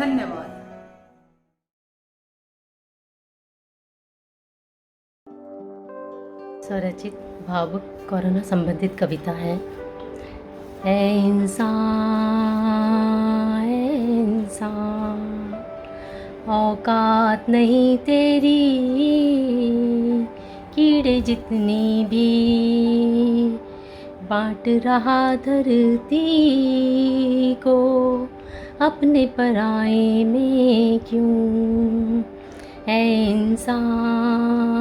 धन्यवाद। स्वरचित भावुक कोरोना संबंधित कविता है। ऐ इंसान, ऐ इंसान, औकात नहीं तेरी कीड़े जितनी भी बांट रहा धरती को अपने पराए में क्यों। ऐ इंसान,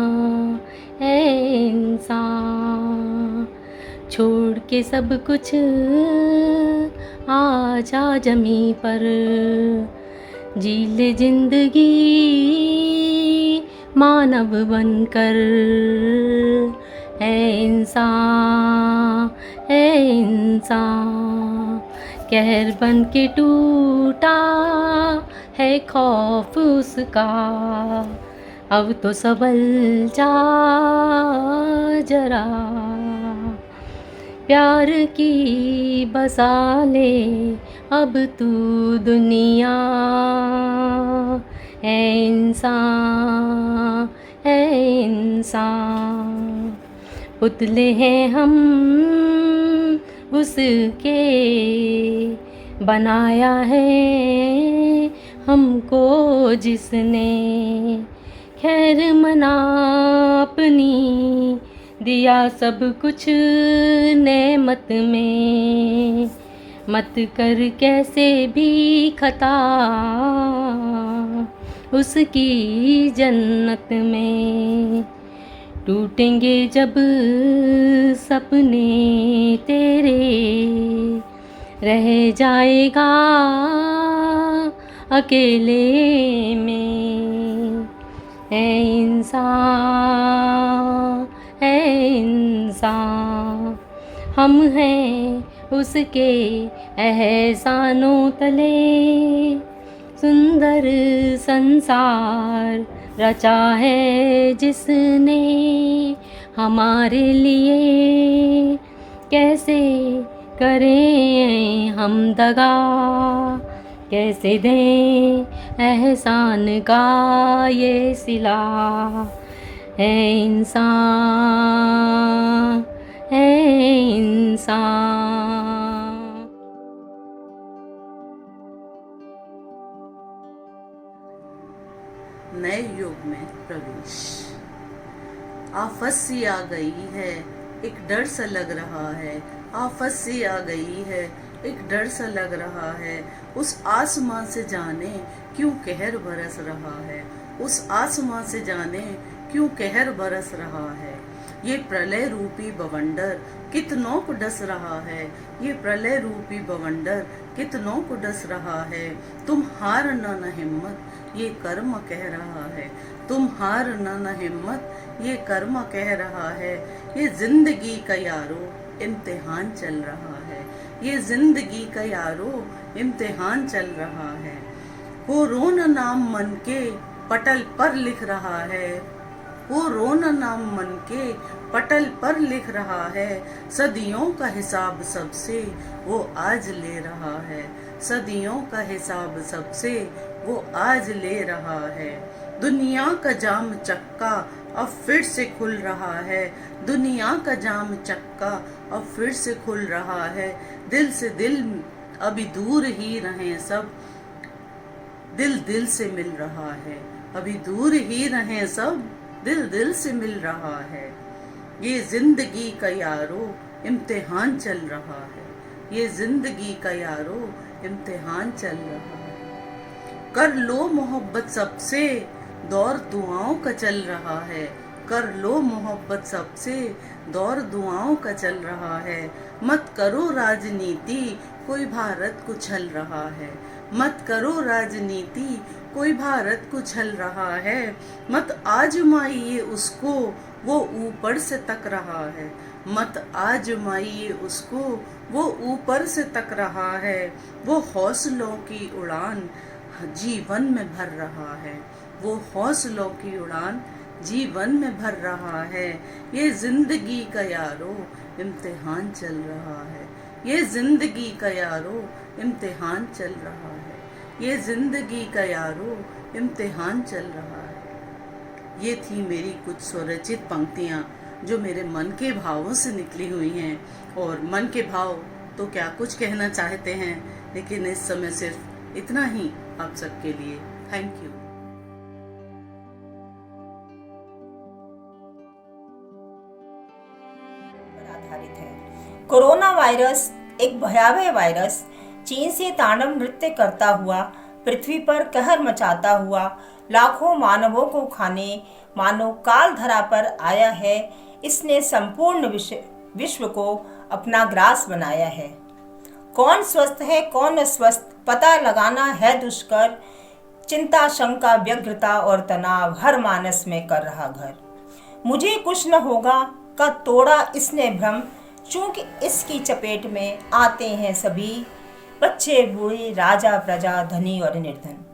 ऐ इंसान, छोड़ के सब कुछ आजा ज़मीं पर जी ले जिंदगी मानव बनकर। ऐ इंसान, ऐ इंसान, कहर बन के टूटा है खौफ उसका, अब तो संभल जा जरा, प्यार की बसा ले अब तू दुनिया। ऐ इंसान, ऐ इंसान, पुतले हैं हम उसके, बनाया है हमको जिसने, खैर मना अपनी दिया सब कुछ नेमत में, मत कर कैसे भी खता उसकी जन्नत में। टूटेंगे जब सपने तेरे, रह जाएगा अकेले में। ऐ इंसान, ऐ इंसान, हम हैं उसके एहसानों तले, सुंदर संसार रचा है जिसने हमारे लिए, कैसे करें हम दगा, कैसे दें एहसान का ये सिला। है इंसान, है इंसान। नए युग में प्रवेश। आफत सी आ गई है, एक डर सा लग रहा है, आफत सी आ गई है, एक डर सा लग रहा है, उस आसमां से जाने क्यों कहर बरस रहा है, उस आसमां से जाने क्यों कहर बरस रहा है। ये प्रलय रूपी बवंडर कितनों को डस रहा है, ये प्रलय रूपी बवंडर कितनों को डस रहा है। तुम हार न हिम्मत, ये कर्म कह रहा है, तुम हार न हिम्मत, ये कर्म कह रहा है। ये जिंदगी का यारो इम्तिहान चल रहा है, ये जिंदगी का यारो इम्तिहान चल रहा है। कोरोना नाम मन के पटल पर लिख रहा है, वो रोना नाम मन के पटल पर लिख रहा है। सदियों का हिसाब सबसे वो आज ले रहा है, सदियों का हिसाब सबसे वो आज ले रहा है। दुनिया का जाम चक्का अब फिर से खुल रहा है, दुनिया का जाम चक्का अब फिर से खुल रहा है। दिल से दिल अभी दूर ही रहे सब, दिल दिल से मिल रहा है, अभी दूर ही रहे सब, दिल दिल से मिल रहा है। ये जिंदगी का यारो इम्तिहान चल रहा है, ये जिंदगी का यारो इम्तिहान चल रहा है। कर लो मोहब्बत सबसे, दौर दुआओं का चल रहा है, कर लो मोहब्बत सबसे, दौर दुआओं का चल रहा है। मत करो राजनीति, कोई भारत को छल रहा है, मत करो राजनीति, कोई भारत को छल रहा है। मत आजमाइए उसको, वो ऊपर से तक रहा है, मत आजमाइए उसको, वो ऊपर से तक रहा है। वो हौसलों की उड़ान जीवन में भर रहा है, वो हौसलों की उड़ान जीवन में भर रहा है। ये जिंदगी का यारो इम्तिहान चल रहा है, ये जिंदगी का यारो इम्तिहान चल रहा है, ये जिंदगी का यारो इम्तिहान चल रहा है। ये थी मेरी कुछ स्वरचित पंक्तियाँ जो मेरे मन के भावों से निकली हुई हैं। और मन के भाव तो क्या कुछ कहना चाहते हैं, लेकिन इस समय सिर्फ इतना ही आप सबके लिए। Thank you. आधारित है। कोरोना वायरस एक भयावह वायरस चीन से तांडव नृत्य करता हुआ पृथ्वी पर कहर मचाता हुआ लाखों मानवों को खाने मानव काल धरा पर आया है। इसने संपूर्ण विश्व को अपना ग्रास बनाया है। कौन स्वस्थ है कौन अस्वस्थ पता लगाना है दुष्कर। चिंता शंका व्यग्रता और तनाव हर मानस में कर रहा घर। मुझे कुछ न होगा का तोड़ा इसने भ्रम, चूंकि इसकी चपेट में आते हैं सभी, बच्चे बूढ़े राजा प्रजा धनी और निर्धन।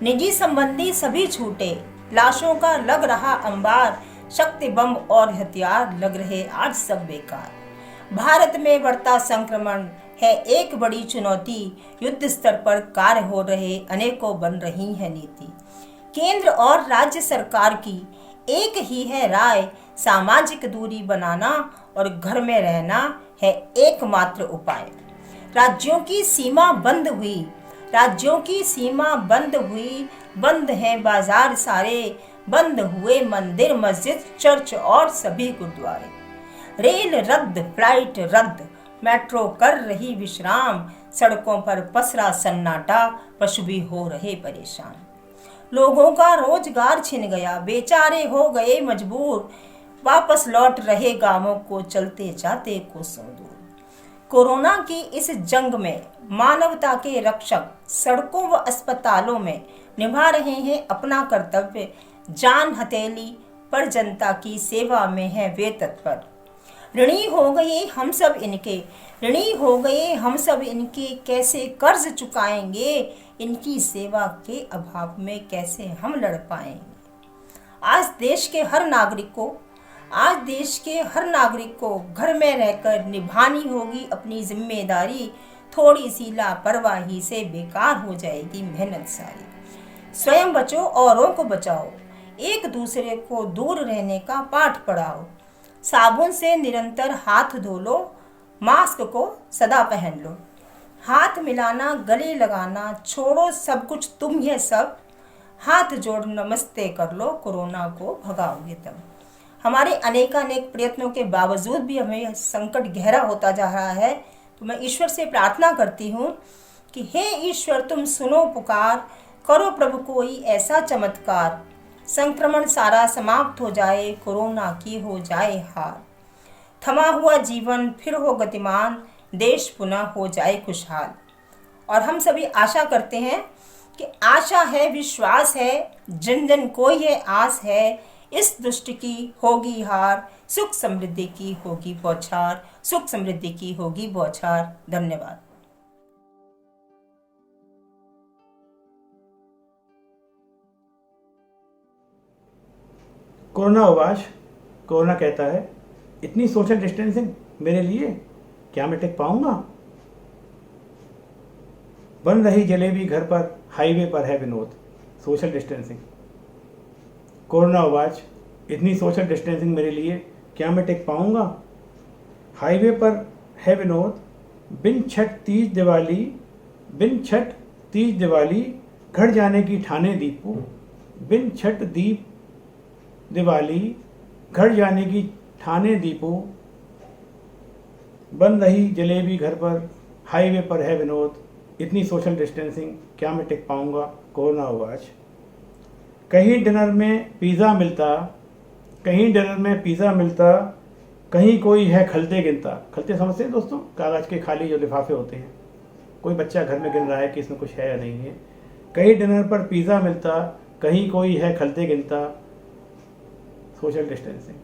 निजी संबंधी सभी छूटे, लाशों का लग रहा अंबार, शक्ति बम और हथियार लग रहे आज सब बेकार। भारत में बढ़ता संक्रमण है एक बड़ी चुनौती, युद्ध स्तर पर कार्य हो रहे अनेकों बन रही है नीति। केंद्र और राज्य सरकार की एक ही है राय, सामाजिक दूरी बनाना और घर में रहना है एकमात्र उपाय। राज्यों की सीमा बंद हुई, राज्यों की सीमा बंद हुई, बंद हैं बाजार सारे, बंद हुए मंदिर मस्जिद चर्च और सभी गुरुद्वारे। रेल रद्द फ्लाइट रद्द, मेट्रो कर रही विश्राम, सड़कों पर पसरा सन्नाटा, पशु भी हो रहे परेशान। लोगों का रोजगार छिन गया, बेचारे हो गए मजबूर, वापस लौट रहे गांवों को चलते जाते कोसों दूर। कोरोना की इस जंग में मानवता के रक्षक सड़कों व अस्पतालों में निभा रहे हैं अपना कर्तव्य। जान हथेली पर जनता की सेवा में है वे तत्पर। ऋणी हो गए हम सब इनके, ऋणी हो गए हम सब इनके, कैसे कर्ज चुकाएंगे, इनकी सेवा के अभाव में कैसे हम लड़ पाएंगे। आज देश के हर नागरिक को घर में रहकर निभानी होगी अपनी जिम्मेदारी। थोड़ी सी लापरवाही से बेकार हो जाएगी मेहनत सारी। स्वयं बचो औरों को बचाओ, एक दूसरे को दूर रहने का पाठ पढ़ाओ। साबुन से निरंतर हाथ धो लो, मास्क को सदा पहन लो। हाथ मिलाना गले लगाना छोड़ो, सब कुछ तुम है सब। हाथ जोड़ नमस्ते कर लो, कोरोना को भगाओगे तब। हमारे अनेकानेक प्रयत्नों के बावजूद भी हमें संकट गहरा होता जा रहा है, तो मैं ईश्वर से प्रार्थना करती हूँ कि हे ईश्वर तुम सुनो पुकार, करो प्रभु कोई ऐसा चमत्कार। संक्रमण सारा समाप्त हो जाए, कोरोना की हो जाए हार। थमा हुआ जीवन फिर हो गतिमान, देश पुनः हो जाए खुशहाल। और हम सभी आशा करते हैं कि आशा है विश्वास है, जन जन को ये आस है, इस दुष्ट की होगी हार, सुख समृद्धि की होगी बौछार, सुख समृद्धि की होगी बौछार। धन्यवाद। कोरोना आवाज। कोरोना कहता है, इतनी सोशल डिस्टेंसिंग मेरे लिए, क्या मैं टिक पाऊंगा। बन रही जलेबी घर पर, हाईवे पर है विनोद, सोशल डिस्टेंसिंग। कोरोना आवाज, इतनी सोशल डिस्टेंसिंग मेरे लिए, क्या मैं टिक पाऊंगा। हाईवे पर है विनोद, बिन छठ तीज दिवाली, घर जाने की ठाने दीपू। बिन छठ दीप दिवाली, घर जाने की ठाने दीपू। बन रही जलेबी घर पर, हाईवे पर है विनोद, इतनी सोशल डिस्टेंसिंग, क्या मैं टिक पाऊंगा। कोरोना आवाज। कहीं डिनर में पिज़्ज़ा मिलता, कहीं कोई है खलते गिनता। खलते समझते हैं दोस्तों, कागज़ के खाली जो लिफाफे होते हैं। कोई बच्चा घर में गिन रहा है कि इसमें कुछ है या नहीं है। कहीं डिनर पर पिज़्ज़ा मिलता, कहीं कोई है खलते गिनता, सोशल डिस्टेंसिंग।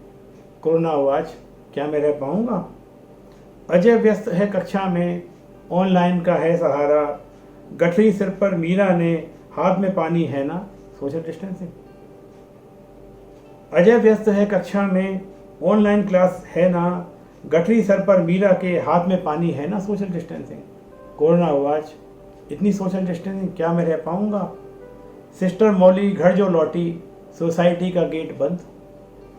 कोरोना आवाज, क्या मैं रह पाऊंगा। अजय व्यस्त है कक्षा में, ऑनलाइन का है सहारा। गठरी सिर पर मीरा ने, हाथ में पानी है ना, सोशल डिस्टेंसिंग। अजय व्यस्त है कक्षा में, ऑनलाइन क्लास है ना। गठरी सर पर मीरा के, हाथ में पानी है ना, सोशल डिस्टेंसिंग। कोरोना आवाज, इतनी सोशल डिस्टेंसिंग क्या मैं रह पाऊँगा? सिस्टर मौली घर जो लौटी, सोसाइटी का गेट बंद,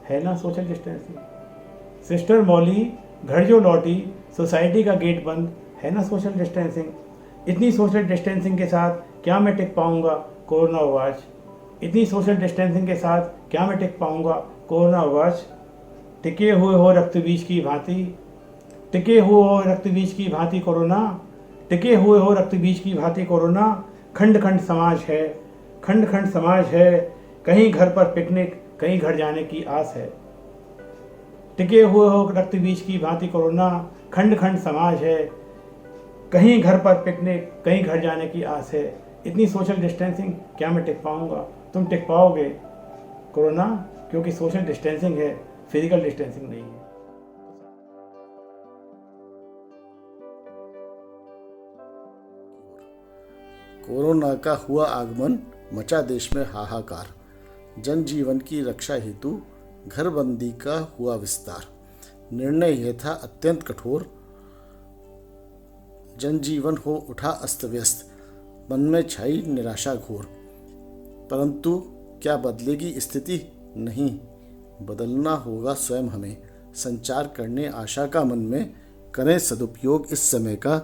है ना सोशल डिस्टेंसिंग? सिस्टर मौली घर जो लौटी, सोसाइटी का गेट बंद, है ना सोशल डिस्टेंसिंग? इतनी सोशल डिस्टेंसिंग के साथ क्या मैं टिक पाऊँगा कोरोना वॉच? इतनी सोशल डिस्टेंसिंग के साथ क्या मैं टिक पाऊँगा कोरोना वॉच? टिके हुए हो रक्त बीज की भांति, टिके हुए हो रक्त बीज की भांति कोरोना, टिके हुए हो रक्त बीज की भांति कोरोना। खंड खंड समाज है, खंड खंड समाज है, कहीं घर पर पिकनिक, कहीं घर जाने की आस है। टिके हुए हो रक्त बीज की भांति कोरोना, खंड खंड समाज है, कहीं घर पर पिकनिक, कहीं घर जाने की आस है। इतनी सोशल डिस्टेंसिंग क्या मैं टिक पाऊंगा? तुम टिक पाओगे कोरोना, क्योंकि सोशल डिस्टेंसिंग है, फिजिकल डिस्टेंसिंग नहीं है। कोरोना का हुआ आगमन, मचा देश में हाहाकार। जनजीवन की रक्षा हेतु घरबंदी का हुआ विस्तार। निर्णय यह था अत्यंत कठोर, जनजीवन हो उठा अस्त व्यस्त, मन में छाई निराशा घोर। परंतु क्या बदलेगी स्थिति? नहीं, बदलना होगा स्वयं हमें। संचार करने आशा का मन में, करें सदुपयोग इस समय का,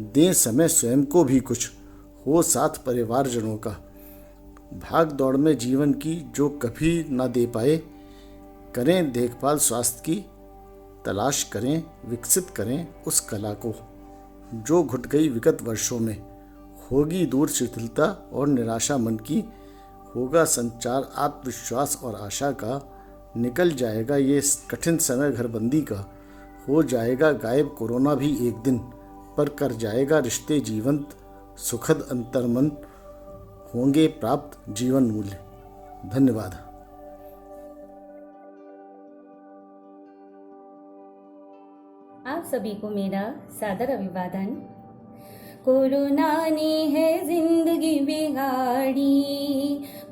दें समय स्वयं को भी कुछ, हो साथ परिवारजनों का। भाग दौड़ में जीवन की जो कभी ना दे पाए, करें देखभाल स्वास्थ्य की, तलाश करें विकसित करें उस कला को जो घुट गई विगत वर्षों में। होगी दूर शिथिलता और निराशा मन की, होगा संचार आत्मविश्वास और आशा का। निकल जाएगा ये कठिन समय घरबंदी का, हो जाएगा गायब कोरोना भी एक दिन, पर कर जाएगा रिश्ते जीवंत, सुखद अंतर्मन होंगे प्राप्त जीवन मूल्य। धन्यवाद। आप सभी को मेरा सादर अभिवादन। कोरोना ने है जिंदगी बिगाड़ी,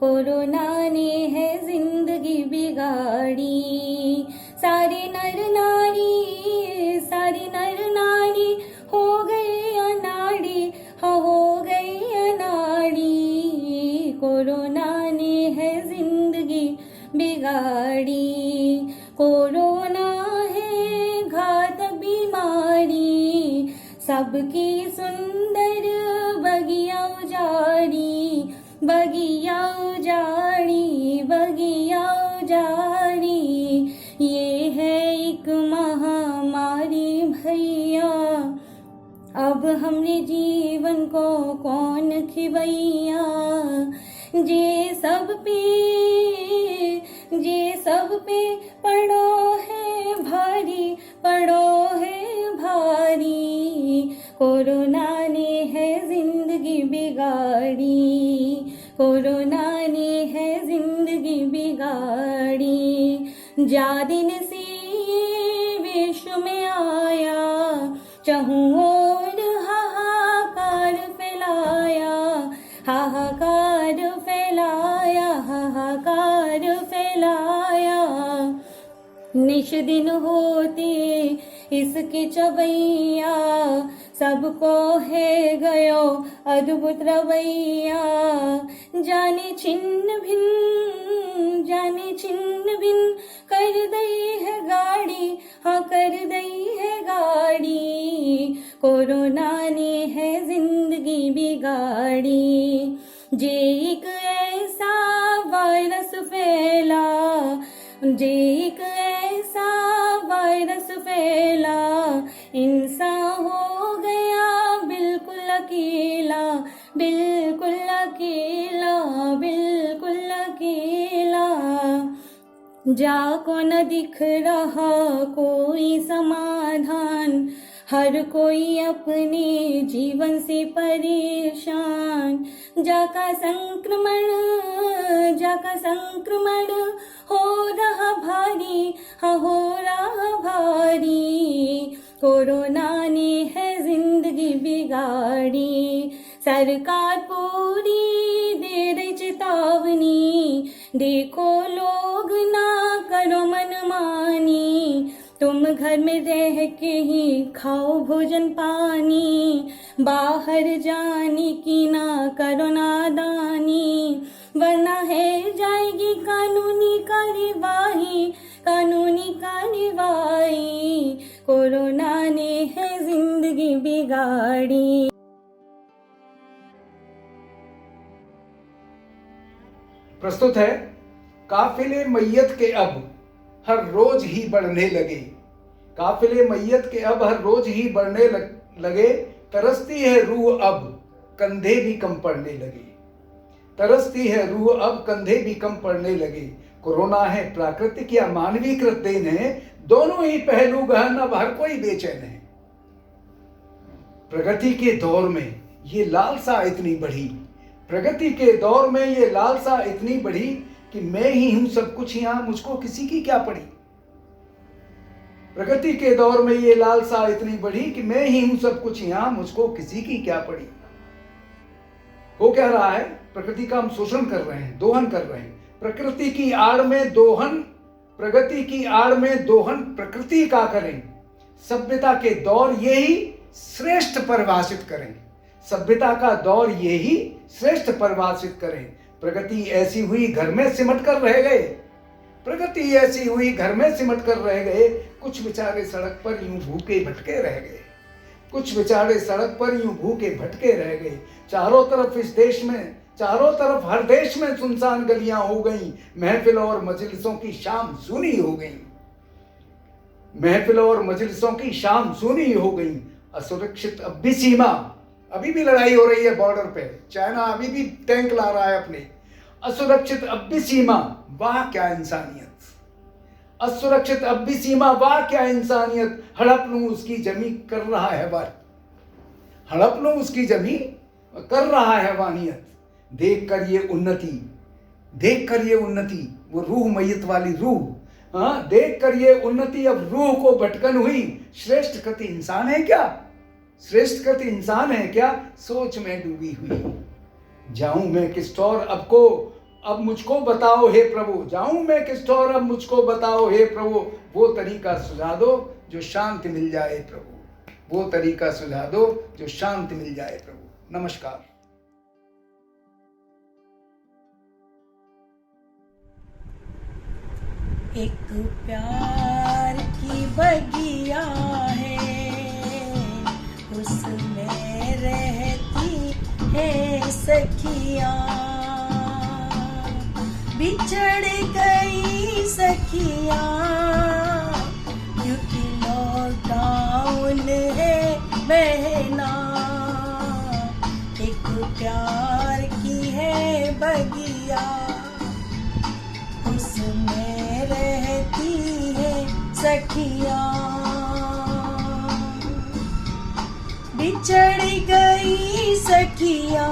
कोरोना ने है जिंदगी बिगाड़ी। सारे नर नारी हो गए अनाड़ी, हो गए अनाड़ी। कोरोना ने है जिंदगी बिगाड़ी, कोरोना है घातक बीमारी। सबकी सुंदर बगिया उजाड़ी, बगिया उजाड़ी, बगिया उजाड़ी। ये है एक महामारी भैया, अब हमरे जीवन को कौन खिवैया। जे सब पे पड़ो है भारी, पड़ो है भारी। कोरोना ने है जिंदगी बिगाड़ी, कोरोना ने है जिंदगी बिगाड़ी। जा दिन से विश्व में आया, चहुँ ओर हाहाकार फैलाया, हाहाकार फैलाया, हाहाकार फैलाया। निश दिन होते इसके चवैया, सबको है गयो अद्भुत रवैया। जाने छिन्न भिन्न कर दई है गाड़ी, हाँ कर दई है गाड़ी। कोरोना ने है जिंदगी बिगाड़ी। जे एक ऐसा वायरस फैला, जे एक ऐसा वायरस फैला, इंसान हो गया बिल्कुल अकेला, बिल्कुल अकेला, बिल्कुल अकेला। जाको न दिख रहा कोई समाधान, हर कोई अपने जीवन से परेशान। जाका संक्रमण हो रहा भारी, हाँ हो रहा भारी। कोरोना ने है जिंदगी बिगाड़ी। सरकार पूरी दे रही चेतावनी, देखो लोग ना करो मनमानी। तुम घर में रह के ही खाओ भोजन पानी, बाहर जाने की ना करो नादानी, वरना है जाएगी कानूनी कार्यवाही, कानूनी कार्यवाही। कोरोना ने है जिंदगी बिगाड़ी। प्रस्तुत है काफिले मैयत के अब हर रोज ही बढ़ने लगे। काफिले मैयत के अब हर रोज ही बढ़ने लगे, तरसती है रूह अब कंधे भी कम पड़ने लगे। तरसती है रूह अब कंधे भी कम पड़ने लगे। कोरोना है प्राकृतिक या मानवीकृत देन है, दोनों ही पहलू गहन अब हर कोई बेचैन है। प्रगति के दौर में ये लालसा इतनी बढ़ी, प्रगति के दौर में ये लालसा इतनी बढ़ी कि मैं ही हूं सब कुछ यहां मुझको किसी की क्या पड़ी। प्रगति के दौर में ये लालसा इतनी बढ़ी कि मैं ही हूं सब कुछ यहां मुझको किसी की क्या पड़ी। वो कह रहा है प्रकृति का हम शोषण कर रहे हैं, दोहन कर रहे हैं। प्रकृति की आड़ में दोहन, प्रगति की आड़ में दोहन प्रकृति का करें। सभ्यता के दौर यही श्रेष्ठ परिभाषित करें। सभ्यता का दौर यही श्रेष्ठ परिभाषित करें। प्रगति ऐसी हुई घर में सिमट कर रह गए, प्रगति ऐसी हुई घर में सिमट कर रह गए। कुछ बेचारे सड़क पर यूं भूखे भटके रह गए, कुछ बेचारे सड़क पर यूं भूखे भटके रह गए। चारों तरफ इस देश में, चारों तरफ हर देश में सुनसान गलियां हो गई। महफिल और मजलिसों की शाम सूनी हो गई, महफिल और मजलिसों की शाम सूनी हो गई। असुरक्षित अब भी सीमा, अभी भी लड़ाई हो रही है बॉर्डर पे, चाइना अभी भी टैंक ला रहा है अपने। असुरक्षित अब भी सीमा, वाह क्या इंसानियत। असुरक्षित अब भी सीमा, वाह क्या इंसानियत। हड़प लूं उसकी जमी कर रहा है वार, हड़प लूं उसकी जमी कर रहा है वानियत। देख कर ये उन्नति, देख कर ये उन्नति, वो रूह मैयत वाली रूह, हाँ देख कर ये उन्नति अब रूह को भटकन हुई। श्रेष्ठ कृति इंसान है क्या, श्रेष्ठ कृति इंसान है क्या, सोच में डूबी हुई। जाऊं मैं किस ठौर अब को, अब मुझको बताओ हे प्रभु। जाऊं मैं किस ठौर अब मुझको बताओ हे प्रभु। वो तरीका सुझा दो जो शांति मिल जाए प्रभु, वो तरीका सुझा दो जो शांति मिल जाए प्रभु। नमस्कार। एक प्यार की बगिया है, उसमें रहती है सखियाँ। बिछड़ गई सखियाँ क्योंकि लॉकडाउन है बहना। एक प्यार की है बगिया, उसमें रहती है सखियाँ। बिछड़ गई सखियाँ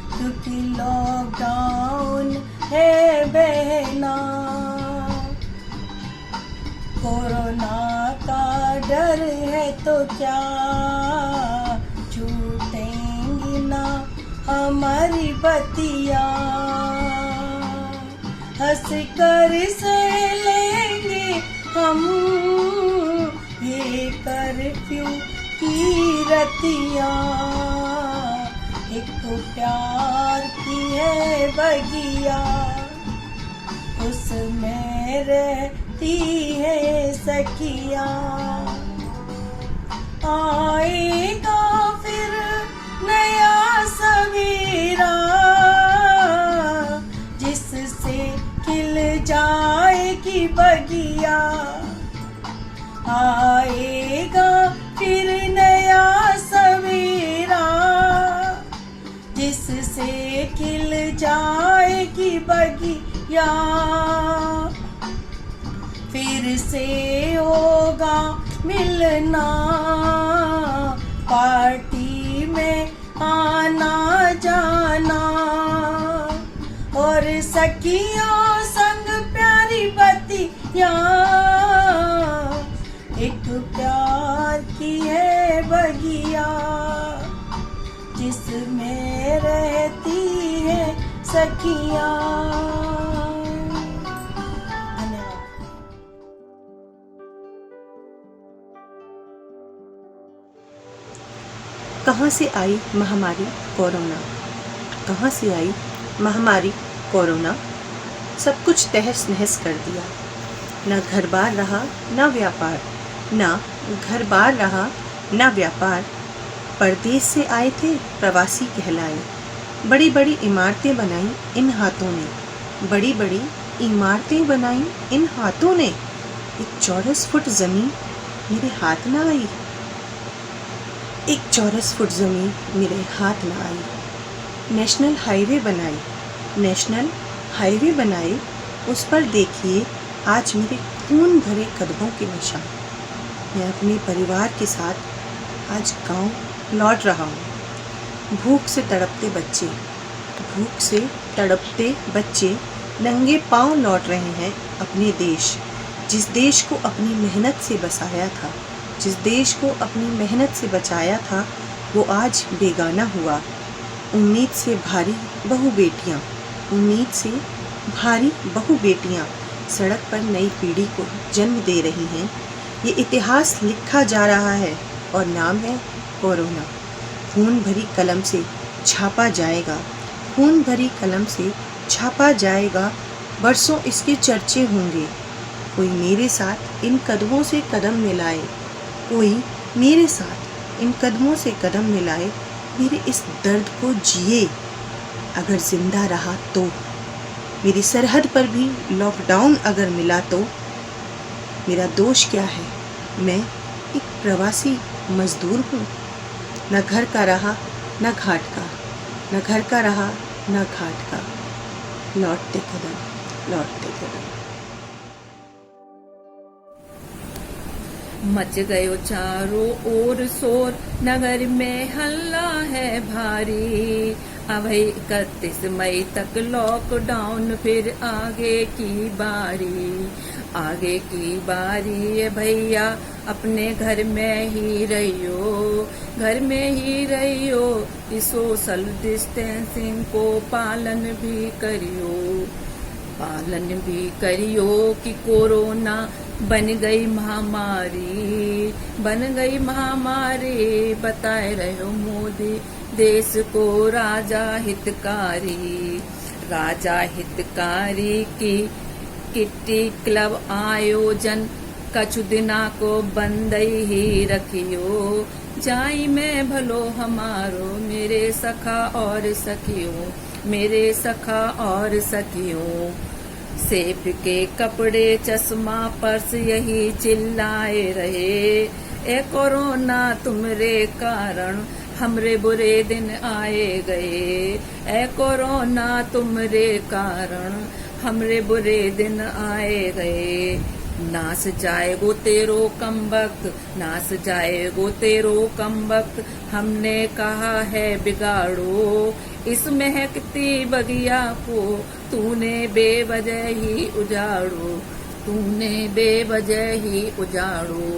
क्योंकि लॉकडाउन है बहना। कोरोना का डर है तो क्या छूटेंगी ना हमारी बतिया। हंस कर से लेंगे हम ये कर्फ्यू की रतिया। एक प्यार की है बगिया, उसमें रहती है सखिया। आएगा फिर नया सवेरा, जिससे खिल जाएगी बगिया। आएगा फिर नया सवेरा, जिससे खिल जाएगी बगिया। फिर से होगा मिलना, पार्टी में आना जाना। और सखियों संग प्यारी बतिया, एक प्यार की है बगिया, जिसमें रहती है सखियाँ। धन्यवाद। 1 कहाँ से आई महामारी कोरोना, कहाँ से आई महामारी कोरोना, सब कुछ तहस नहस कर दिया। ना घर बार रहा ना व्यापार, ना घर बार रहा ना व्यापार। परदेश से आए थे प्रवासी कहलाए, बड़ी बड़ी इमारतें बनाई इन हाथों ने, बड़ी बड़ी इमारतें बनाई इन हाथों ने। एक चौरस फुट ज़मीन मेरे हाथ ना आई, एक चौरस फुट ज़मीन मेरे हाथ ना आई। नेशनल हाईवे बनाई, नेशनल हाईवे बनाए, उस पर देखिए आज मेरे खून भरे कदमों के निशान। मैं अपने परिवार के साथ आज गांव लौट रहा हूँ। भूख से तड़पते बच्चे, भूख से तड़पते बच्चे नंगे पांव लौट रहे हैं अपने देश, जिस देश को अपनी मेहनत से बसाया था, जिस देश को अपनी मेहनत से बचाया था, वो आज बेगाना हुआ। उम्मीद से भारी बहु बेटियाँ, उम्मीद से भारी बहु बेटियाँ सड़क पर नई पीढ़ी को जन्म दे रही हैं। ये इतिहास लिखा जा रहा है और नाम है कोरोना। खून भरी कलम से छापा जाएगा, खून भरी कलम से छापा जाएगा, बरसों इसके चर्चे होंगे। कोई मेरे साथ इन कदमों से कदम मिलाए, कोई मेरे साथ इन कदमों से कदम मिलाए, मेरे इस दर्द को जिए। अगर जिंदा रहा तो मेरी सरहद पर भी लॉकडाउन अगर मिला तो मेरा दोष क्या है? मैं एक प्रवासी मजदूर हूँ। न घर का रहा न घाट का, न घर का रहा न घाट का, लौटते कदम लौटते कदम। मच गयो चारों ओर शोर, नगर में हल्ला है भारी। अब 31 मई तक लॉकडाउन, फिर आगे की बारी, आगे की बारी है भैया। अपने घर में ही रहियो, घर में ही रहियो, इस सोशल डिस्टेंसिंग को पालन भी करियो, पालन भी करियो कि कोरोना बन गई महामारी, बन गई महामारी। बताए रहो मोदी देश को राजा हितकारी, राजा हितकारी की किट्टी क्लब आयोजन कछु दिना को बंद ही रखियो। जाई में भलो हमारो, मेरे सखा और सखियों, मेरे सखा और सखियों। सेब के कपड़े चश्मा पर्स यही चिल्लाए रहे, ए कोरोना तुमरे कारण हमरे बुरे दिन आए गए, ए कोरोना तुमरे कारण हमरे बुरे दिन आए गए। नास जाएगो तेरो कम वक्त, नास जाएगो तेरो कम वक्त, हमने कहा है बिगाड़ो इस महकती बगिया को, तूने बेवजह ही उजाड़ो, तूने बेवजह ही उजाड़ो।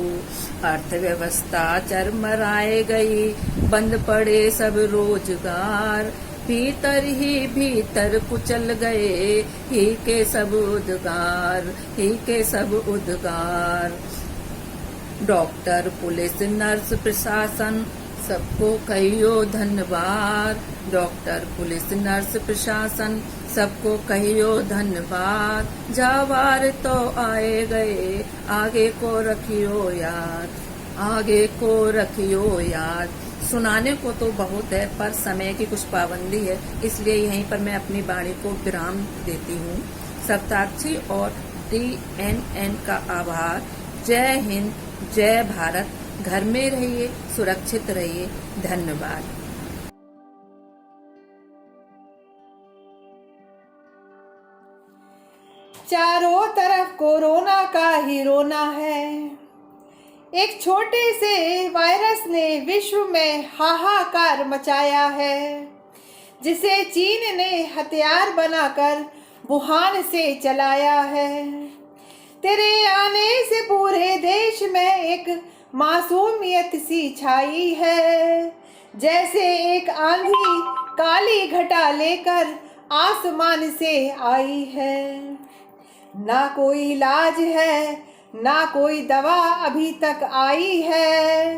अर्थव्यवस्था चरमराए गई, बंद पड़े सब रोजगार, भीतर ही भीतर कुचल गए ही के सब उद्गार, ही के सब उद्गार। डॉक्टर पुलिस नर्स प्रशासन सबको कहियो धन्यवाद, डॉक्टर पुलिस नर्स प्रशासन सबको कहियो धन्यवाद। जवार तो आए गए, आगे को रखियो याद, आगे को रखियो याद। सुनाने को तो बहुत है पर समय की कुछ पाबंदी है, इसलिए यहीं पर मैं अपनी वाणी को विराम देती हूँ। सप्ताक्षी और DNN का आभार। जय हिंद, जय भारत। घर में रहिए, सुरक्षित रहिए। धन्यवाद। चारों तरफ कोरोना का ही रोना है, एक छोटे से वायरस ने विश्व में हाहाकार मचाया है, जिसे चीन ने हथियार बनाकर वुहान से चलाया है। तेरे आने से पूरे देश में एक मासूमियत सी छाई है, जैसे एक आंधी काली घटा लेकर आसमान से आई है। ना कोई इलाज है, ना कोई दवा अभी तक आई है।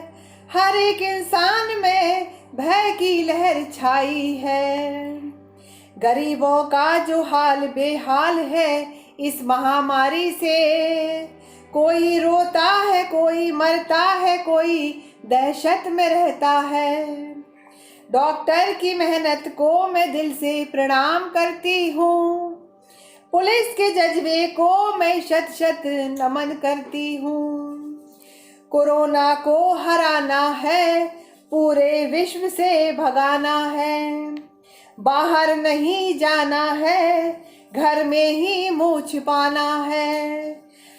हर एक इंसान में भय की लहर छाई है। गरीबों का जो हाल बेहाल है इस महामारी से, कोई रोता है, कोई मरता है, कोई दहशत में रहता है। डॉक्टर की मेहनत को मैं दिल से प्रणाम करती हूँ, पुलिस के जज्बे को मैं शत शत नमन करती हूँ। कोरोना को हराना है, पूरे विश्व से भगाना है, बाहर नहीं जाना है, घर में ही मुँह छिपाना है।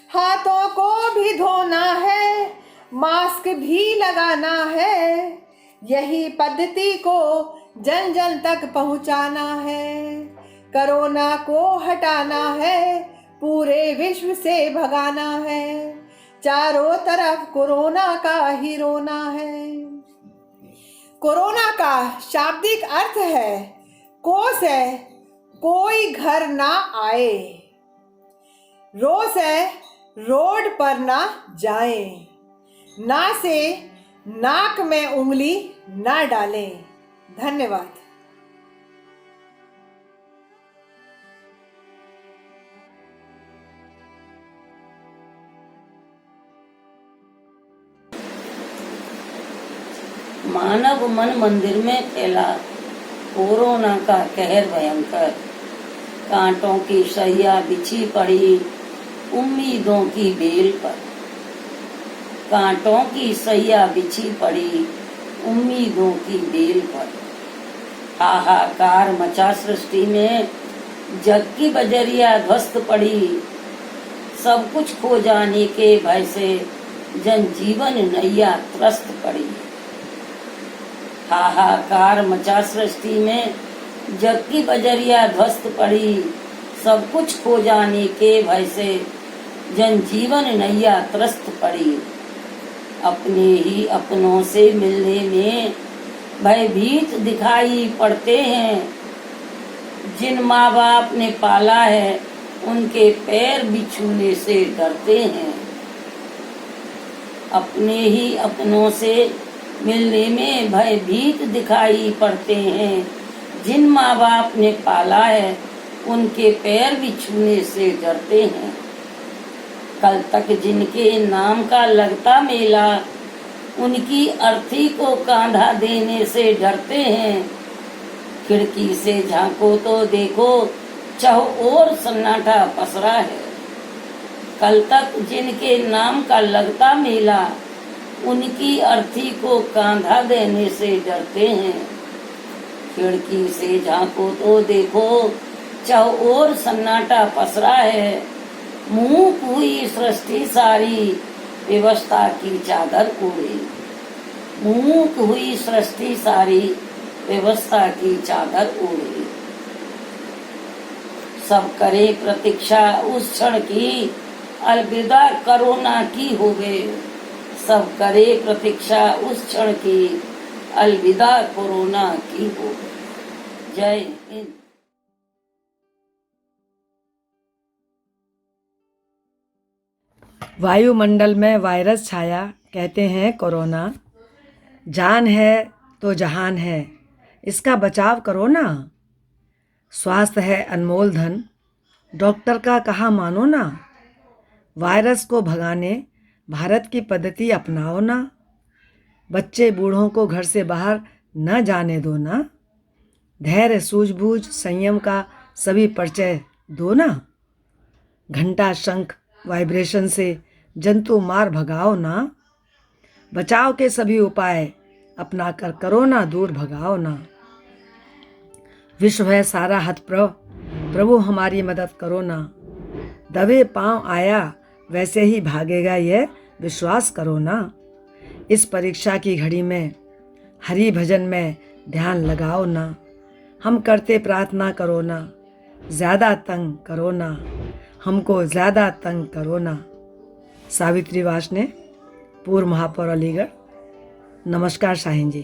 हाथों को भी धोना है, मास्क भी लगाना है, यही पद्धति को जन जन तक पहुंचाना है। कोरोना को हटाना है, पूरे विश्व से भगाना है, चारों तरफ कोरोना का ही रोना है। कोरोना का शाब्दिक अर्थ है, कोस है कोई घर ना आए, रोस है रोड पर ना जाए, ना से नाक में उंगली ना डालें। धन्यवाद। मानव मन मंदिर में फैला कोरोना का कहर भयंकर, कांटों की सैया बिछी पड़ी उम्मीदों की बेल पर, कांटों की सैया बिछी पड़ी उम्मीदों की बेल पर। हाहाकार मचा सृष्टि में, जग की बजरिया ध्वस्त पड़ी, सब कुछ खो जाने के भय से जनजीवन नैया त्रस्त पड़ी। हाहाकार मचा सृष्टि में, जग की बजरिया ध्वस्त पड़ी, सब कुछ खो जाने के भय से जनजीवन नैया त्रस्त पड़ी। अपने ही अपनों से मिलने में भयभीत दिखाई पड़ते हैं, जिन माँ बाप ने पाला है उनके पैर भी छूने से डरते हैं। अपने ही अपनों से मिलने में भयभीत दिखाई पड़ते हैं, जिन माँ बाप ने पाला है उनके पैर भी छूने से डरते हैं। कल तक जिनके नाम का लगता मेला, उनकी अर्थी को कांधा देने से डरते हैं। खिड़की से झांको तो देखो चहुओर सन्नाटा पसरा है। कल तक जिनके नाम का लगता मेला, उनकी अर्थी को कांधा देने से डरते हैं। खिड़की से झांको तो देखो चहुओर सन्नाटा पसरा है। मूक हुई सृष्टि सारी व्यवस्था की चादर ओढ़े, मूक हुई सृष्टि सारी व्यवस्था की चादर ओढ़े। सब करे प्रतीक्षा उस क्षण की, अलविदा कोरोना की हो गए। सब करे प्रतीक्षा उस क्षण की, अलविदा कोरोना की हो गए। जय हिंद। वायुमंडल में वायरस छाया, कहते हैं कोरोना। जान है तो जहान है, इसका बचाव करो ना। स्वास्थ्य है अनमोल धन, डॉक्टर का कहा मानो ना। वायरस को भगाने भारत की पद्धति अपनाओ ना। बच्चे बूढ़ों को घर से बाहर न जाने दो ना। धैर्य सूझबूझ संयम का सभी परिचय दो ना। घंटा शंख वाइब्रेशन से जंतु मार भगाओ ना। बचाव के सभी उपाय अपना कर कोरोना दूर भगाओ ना। विश्व है सारा हतप्रभ, प्रभु हमारी मदद करो ना। दबे पांव आया वैसे ही भागेगा यह विश्वास करो ना। इस परीक्षा की घड़ी में हरि भजन में ध्यान लगाओ ना। हम करते प्रार्थना करो ना, ज़्यादा तंग करो ना, हमको ज़्यादा तंग करो ना। सावित्री वासने, पूर्व महापौर अलीगढ़। नमस्कार शाहीन जी।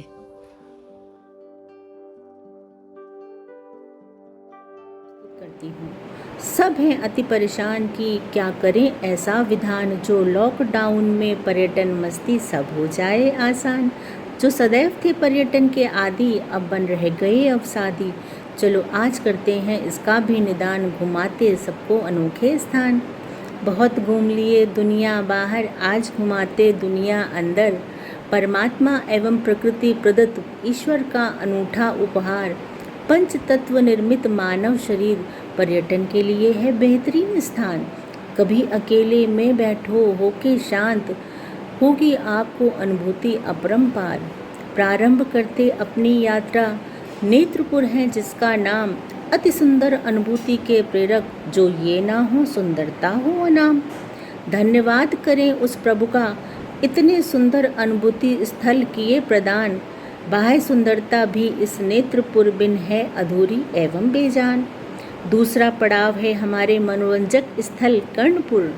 करती हूँ। सब हैं अति परेशान कि क्या करें ऐसा विधान, जो लॉकडाउन में पर्यटन मस्ती सब हो जाए आसान। जो सदैव थे पर्यटन के आदि, अब बन रह गए अवसादी। चलो आज करते हैं इसका भी निदान, घुमाते सबको अनोखे स्थान। बहुत घूम लिए दुनिया बाहर, आज घुमाते दुनिया अंदर। परमात्मा एवं प्रकृति प्रदत्त ईश्वर का अनूठा उपहार, पंच तत्व निर्मित मानव शरीर पर्यटन के लिए है बेहतरीन स्थान। कभी अकेले में बैठो होके शांत, होगी आपको अनुभूति अपरंपार। प्रारंभ करते अपनी यात्रा, नेत्रपुर है जिसका नाम, अति सुंदर अनुभूति के प्रेरक, जो ये ना हो सुंदरता हो अनाम। धन्यवाद करें उस प्रभु का, इतने सुंदर अनुभूति स्थल किए प्रदान। बाह्य सुंदरता भी इस नेत्रपुर बिन है अधूरी एवं बेजान। दूसरा पड़ाव है हमारे मनोरंजक स्थल कर्णपुर।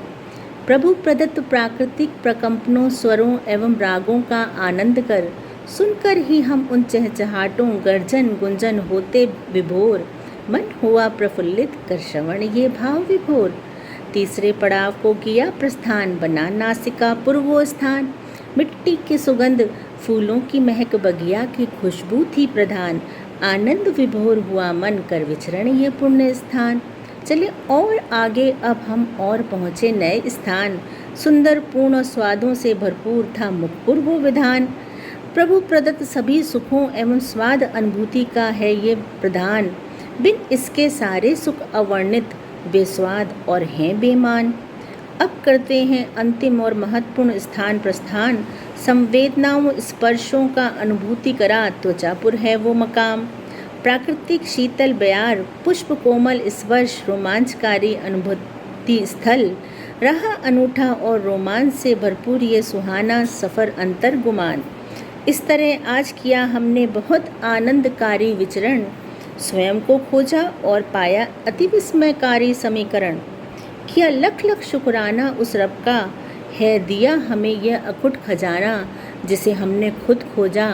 प्रभु प्रदत्त प्राकृतिक प्रकंपनों, स्वरों एवं रागों का आनंद कर, सुनकर ही हम उन चहचहाटों, गर्जन गुंजन होते विभोर। मन हुआ प्रफुल्लित कर श्रवण ये भाव विभोर। तीसरे पड़ाव को किया प्रस्थान, बना नासिका पूर्वो स्थान। मिट्टी की सुगंध, फूलों की महक, बगिया की खुशबू थी प्रधान। आनंद विभोर हुआ मन, कर विचरण ये पुण्य स्थान। चले और आगे अब हम और पहुँचे नए स्थान। सुंदर पूर्ण स्वादों से भरपूर था मुखपुर वो विधान। प्रभु प्रदत्त सभी सुखों एवं स्वाद अनुभूति का है ये प्रधान। बिन इसके सारे सुख अवर्णित, बेस्वाद और हैं बेमान। अब करते हैं अंतिम और महत्वपूर्ण स्थान प्रस्थान। संवेदनाओं स्पर्शों का अनुभूति करा, त्वचापुर है वो मकाम। प्राकृतिक शीतल बयार, पुष्प कोमल स्पर्श, रोमांचकारी अनुभूति स्थल। रहा अनूठा और रोमांच से भरपूर ये सुहाना सफ़र अंतर गुमान। इस तरह आज किया हमने बहुत आनंदकारी विचरण। स्वयं को खोजा और पाया अति विस्मयकारी समीकरण। किया लख लख शुक्राना उस रब का, है दिया हमें यह अकुट खजाना, जिसे हमने खुद खोजा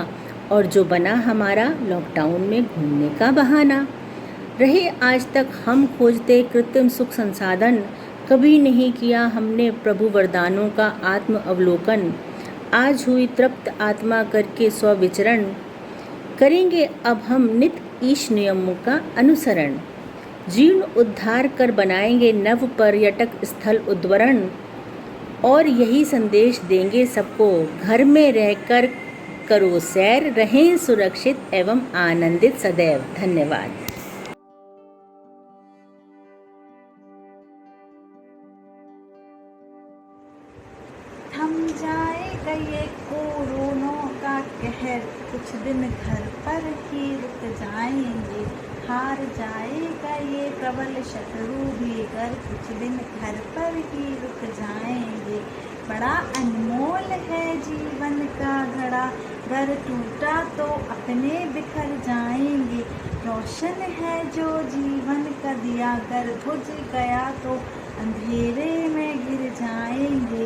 और जो बना हमारा लॉकडाउन में घूमने का बहाना। रहे आज तक हम खोजते कृत्रिम सुख संसाधन, कभी नहीं किया हमने प्रभु वरदानों का आत्म अवलोकन। आज हुई तृप्त आत्मा करके स्वविचरण, करेंगे अब हम नित ईश नियमों का अनुसरण। जीर्ण उद्धार कर बनाएंगे नव पर्यटक स्थल उद्वरण, और यही संदेश देंगे सबको, घर में रहकर करो सैर, रहें सुरक्षित एवं आनंदित सदैव। धन्यवाद। थम जाएगा ये कोरोना का कहर, कुछ दिन घर पर ही रुक जाएंगे। हार जाएगा ये प्रबल शत्रु भी, घर कुछ दिन घर पर ही रुक जाएंगे। बड़ा अनमोल है जीवन का घड़ा, घर टूटा तो अपने बिखर जाएंगे। रोशन है जो जीवन का दिया, घर बुझ गया तो अंधेरे में गिर जाएंगे।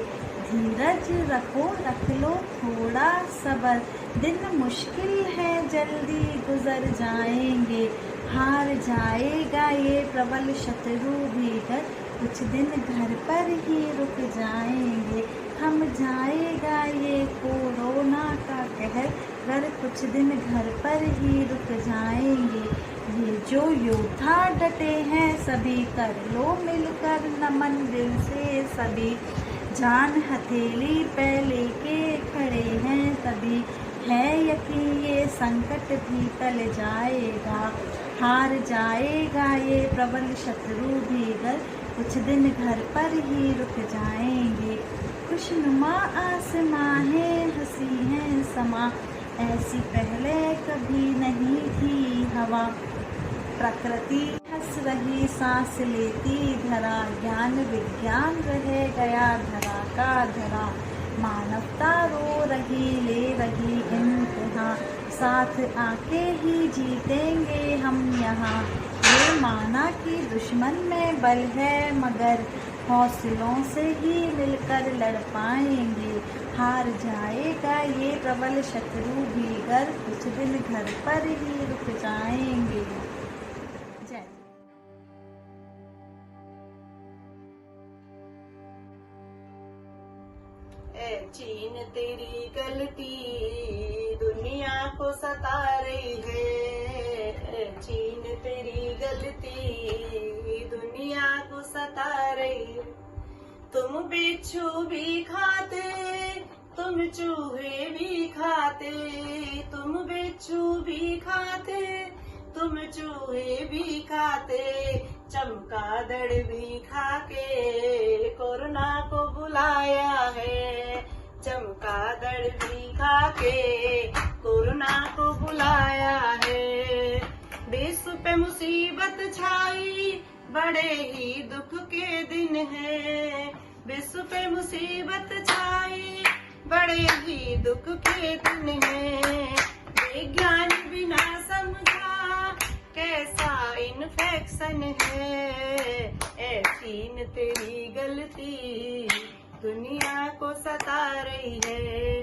धीरज रखो, रख लो थोड़ा सब्र, दिन मुश्किल है जल्दी गुजर जाएंगे। हार जाएगा ये प्रबल शत्रु भी, घर कुछ दिन घर पर ही रुक जाएंगे। थम जाएगा ये कोरोना का कहर, घर कुछ दिन घर पर ही रुक जाएंगे। ये जो योद्धा डटे हैं सभी, कर लो मिलकर नमन दिल से सभी। जान हथेली पे लेके खड़े हैं सभी, है यकीन ये संकट भी टल जाएगा। हार जाएगा ये प्रबल शत्रु भी, घर कुछ दिन घर पर ही रुक जाएंगे। खुशनुमा आसमां है, हंसी है समा, ऐसी पहले कभी नहीं थी हवा। प्रकृति हंस रही सांस लेती धरा, ज्ञान विज्ञान रह गया धरा का धरा। मानवता रो रही ले रही इम्तिहान, साथ आके ही जीतेंगे हम यहाँ। ये माना कि दुश्मन में बल है मगर हौसलों से ही मिलकर लड़ पाएंगे। हार जाएगा ये प्रबल शत्रु भी, घर कुछ दिन घर पर ही रुक जाएंगे। जय। चीन तेरी गलती, दुनिया दुनिया को सता रही है चीन तेरी गलती दुनिया को सता रही है। तुम बिच्छू भी खाते तुम चूहे भी खाते तुम बिच्छू भी खाते तुम चूहे भी खाते चमगादड़ भी खाके कोरोना को बुलाया है चमगादड़ भी खाके कोरोना को बुलाया है। विश्व पे मुसीबत छाई बड़े ही दुख के दिन है विश्व पे मुसीबत छाई बड़े ही दुख के दिन है। विज्ञान बिना समझा कैसा इन्फेक्शन है चीन तेरी गलती दुनिया को सता रही है।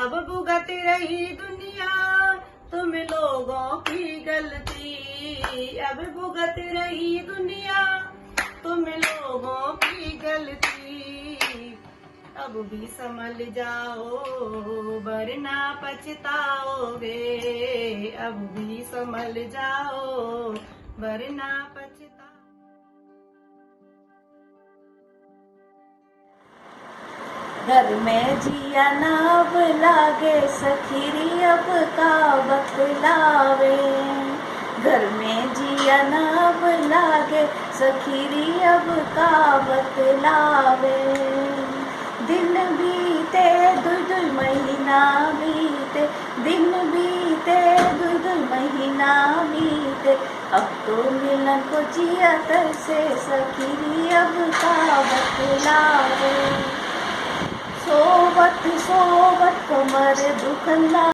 अब भुगत रही दुनिया तुम लोगों की गलती अब भुगत रही दुनिया तुम लोगों की गलती। अब भी संभल जाओ वरना पछताओगे अब भी संभल जाओ वरना पछताओ। घर में जिया ना अब लागे सखीरी अब का बतलावे घर में जिया ना अब लागे सखीरी अब का बतलावे। दिन बीते दुई महीना बीते दिन बीते दुई महीना बीते अब तो मिलन को जिया से सखीरी अब का बतलावे। सोवत सोवत कमर दुखला